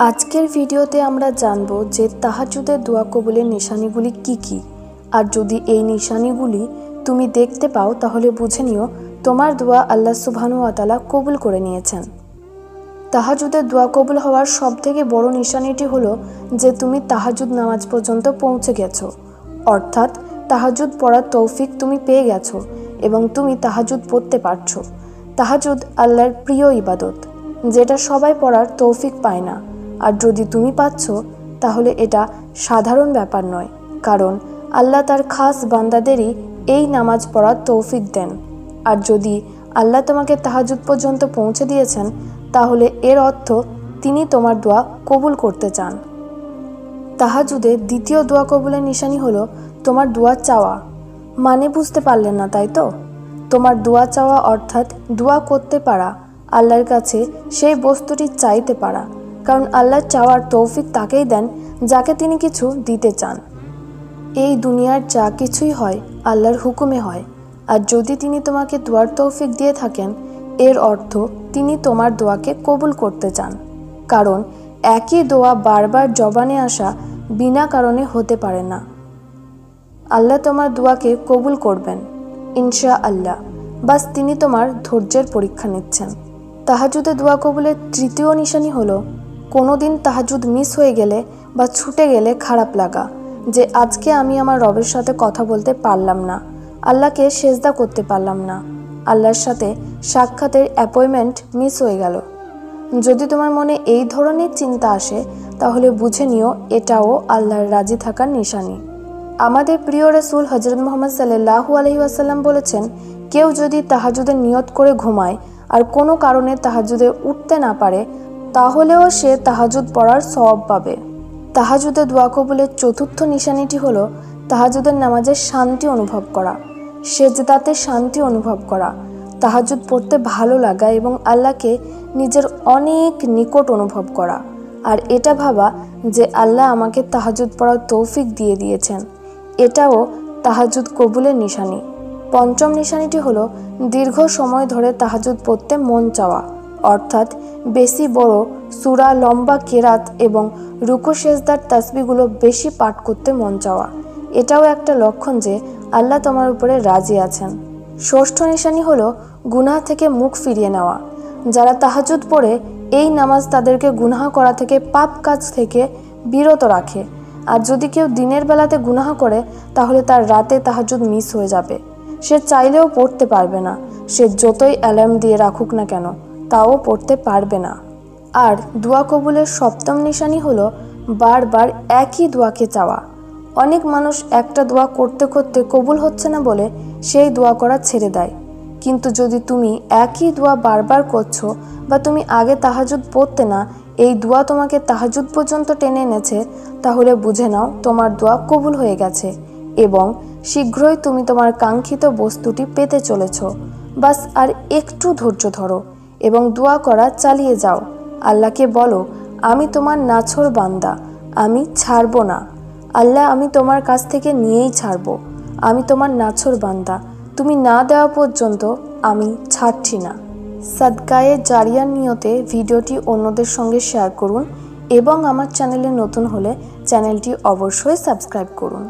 আজকের ভিডিওতে আমরা জানব যে তাহাজ্জুদের দোয়া কবুলের নিশানিগুলি কি কি। আর যদি এই নিশানিগুলি তুমি দেখতে পাও তাহলে বুঝে নিও তোমার দোয়া আল্লাহ সুবহানাহু ওয়া তাআলা কবুল করে নিয়েছেন। তাহাজ্জুদের দোয়া কবুল হওয়ার সবথেকে বড় নিশানিটি হলো যে তুমি তাহাজ্জুদ নামাজ পর্যন্ত পৌঁছে গেছো, অর্থাৎ তাহাজ্জুদ পড়ার তৌফিক তুমি পেয়ে গেছো এবং তুমি তাহাজ্জুদ পড়তে পারছো। তাহাজ্জুদ আল্লাহর প্রিয় ইবাদত, যেটা সবাই পড়ার তৌফিক পায় না। আর যদি তুমি পাচ্ছ তাহলে এটা সাধারণ ব্যাপার নয়, কারণ আল্লাহ তার খাস বান্দাদেরই এই নামাজ পড়ার তৌফিক দেন। আর যদি আল্লাহ তোমাকে তাহাজ্জুদ পর্যন্ত পৌঁছে দিয়েছেন তাহলে এর অর্থ তিনি তোমার দোয়া কবুল করতে চান। তাহাজ্জুদের দ্বিতীয় দোয়া কবুলের নিশানি হলো তোমার দোয়া চাওয়া। মানে বুঝতে পারলেন না তাই তো? তোমার দোয়া চাওয়া অর্থাৎ দোয়া করতে পারা, আল্লাহর কাছে সেই বস্তুটি চাইতে পারা, কারণ আল্লাহ চাওয়ার তৌফিক তাকেই দেন যাকে তিনি কিছু দিতে চান। এই দুনিয়ার যা কিছুই হয় আল্লাহর হুকুমে হয়, আর যদি তিনি তোমাকে দোয়ার তৌফিক দিয়ে থাকেন এর অর্থ তিনি তোমার দোয়াকে কবুল করতে চান। কারণ একই দোয়া বারবার জবানে আসা বিনা কারণে হতে পারে না। আল্লাহ তোমার দোয়াকে কবুল করবেন ইনশাআল্লাহ, বাস তিনি তোমার ধৈর্যের পরীক্ষা নিচ্ছেন। তাহাজ্জুদে দোয়া কবুলের তৃতীয় নিশানি হলো কোনো দিন তাহাজ্জুদ মিস হয়ে গেলে বা ছুটে গেলে খারাপ লাগা, যে আজকে আমি আমার রবের সাথে কথা বলতে পারলাম না, আল্লাহকে সেজদা করতে পারলাম না, আল্লাহর সাথে সাক্ষাতের অ্যাপয়েন্টমেন্ট মিস হয়ে গেল। যদি তোমার মনে এই ধরনের চিন্তা আসে তাহলে বুঝে নিও এটাও আল্লাহর রাজি থাকার নিশানি। আমাদের প্রিয় রাসূল হযরত মুহাম্মদ সাল্লাল্লাহু আলাইহি ওয়াসাল্লাম বলেছেন, কেউ যদি তাহাজ্জুদের নিয়ত করে ঘুমায় আর কোনো কারণে তাহাজ্জুদে উঠতে না পারে তাহলেও সে তাহাজ্জুদ পড়ার সওয়াব পাবে। তাহাজ্জুদে দোয়া কবুলের চতুর্থ নিশানিটি হলো তাহাজ্জুদের নামাজে শান্তি অনুভব করা, সেজদাতে শান্তি অনুভব করা, তাহাজ্জুদ পড়তে ভালো লাগা এবং আল্লাহকে নিজের অনেক নিকট অনুভব করা। আর এটা ভাবা যে আল্লাহ আমাকে তাহাজ্জুদ পড়ার তৌফিক দিয়ে দিয়েছেন, এটাও তাহাজ্জুদ কবুলের নিশানি। পঞ্চম নিশানিটি হলো দীর্ঘ সময় ধরে তাহাজ্জুদ পড়তে মন চাওয়া, অর্থাৎ বেশি বড় সূরা, লম্বা কেরাত এবং রুকু সেজদার তাসবিহগুলো বেশি পাঠ করতে মন চাওয়া। এটাও একটা লক্ষণ যে আল্লাহ তোমার উপরে রাজি আছেন। ষষ্ঠ নিশানি হলো গুনাহ থেকে মুখ ফিরিয়ে নেওয়া। যারা তাহাজ্জুদ পড়ে এই নামাজ তাদেরকে গুনাহ করা থেকে, পাপ কাজ থেকে বিরত রাখে। আর যদি কেউ দিনের বেলাতে গুনাহ করে তাহলে তার রাতে তাহাজ্জুদ মিস হয়ে যাবে, সে চাইলেও পড়তে পারবে না, সে যতই অ্যালার্ম দিয়ে রাখুক না কেন তাও পড়তে পারবে না। আর দোয়া কবুলের সপ্তম নিশানি হলো বারবার একই দোয়াকে চাওয়া। অনেক মানুষ একটা দোয়া করতে করতে কবুল হচ্ছে না বলে সেই দোয়া করা ছেড়ে দেয়, কিন্তু যদি তুমি একই দোয়া বারবার করছো বা তুমি আগে তাহাজ্জুদ পড়তে না, এই দোয়া তোমাকে তাহাজ্জুদ পর্যন্ত টেনে এনেছে, তাহলে বুঝে নাও তোমার দোয়া কবুল হয়ে গেছে এবং শীঘ্রই তুমি তোমার কাঙ্ক্ষিত বস্তুটি পেতে চলেছ। বাস আর একটু ধৈর্য ধরো এবং দোয়া করা চালিয়ে যাও। আল্লাহকে বলো, আমি তোমার নাছর বান্দা, আমি ছাড়বো না। আল্লাহ, আমি তোমার কাছ থেকে নিয়েই ছাড়বো। আমি তোমার নাছর বান্দা, তুমি না দেওয়া পর্যন্ত আমি ছাড়ছি না। সাদকায়ে জারিয়ার নিয়তে ভিডিওটি অন্যদের সঙ্গে শেয়ার করুন এবং আমার চ্যানেলে নতুন হলে চ্যানেলটি অবশ্যই সাবস্ক্রাইব করুন।